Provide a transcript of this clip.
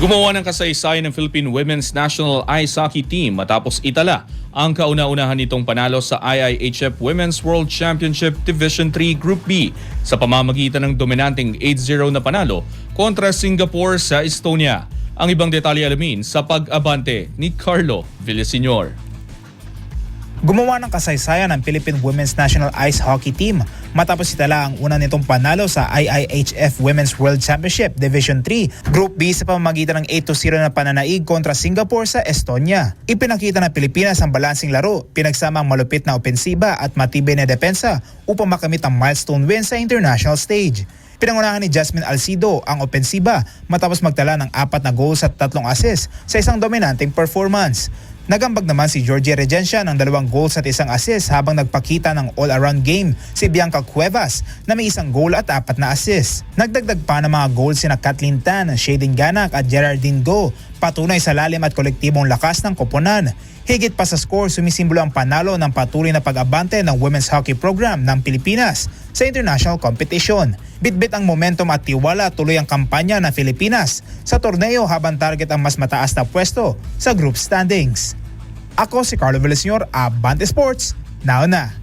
Gumawa ng kasaysayan ng Philippine Women's National Ice Hockey Team matapos itala ang kauna-unahan nitong panalo sa IIHF Women's World Championship Division 3 Group B sa pamamagitan ng dominanteng 8-0 na panalo kontra Singapore sa Estonia. Ang ibang detalye alamin sa pag-abante ni Carlo Villaseñor. Gumawa ng kasaysayan ng Philippine Women's National Ice Hockey Team matapos itala ang una nitong panalo sa IIHF Women's World Championship Division 3 Group B sa pamamagitan ng 8-0 na pananaig kontra Singapore sa Estonia. Ipinakita ng Pilipinas ang balansing laro, pinagsama ang malupit na opensiba at matibay na depensa upang makamit ang milestone win sa international stage. Pinangunahan ni Jasmine Alcido ang opensiba matapos magtala ng 4 na goals at 3 assists sa isang dominanteng performance. Nagambag naman si Georgie Regencia ng 2 goals at 1 assist habang nagpakita ng all-around game si Bianca Cuevas na may 1 goal at 4 na assist. Nagdagdag pa ng mga goals sina Kathleen Tan, Shading Ganak at Geraldine Go, patunay sa lalim at kolektibong lakas ng koponan. Higit pa sa score, sumisimbolo ang panalo ng patuloy na pag-abante ng women's hockey program ng Pilipinas sa international competition. Bitbit ang momentum at tiwala tuloy ang kampanya ng Pilipinas sa torneo habang target ang mas mataas na pwesto sa group standings. Ako si Carlo Villaseñor, Abante Sports, now na.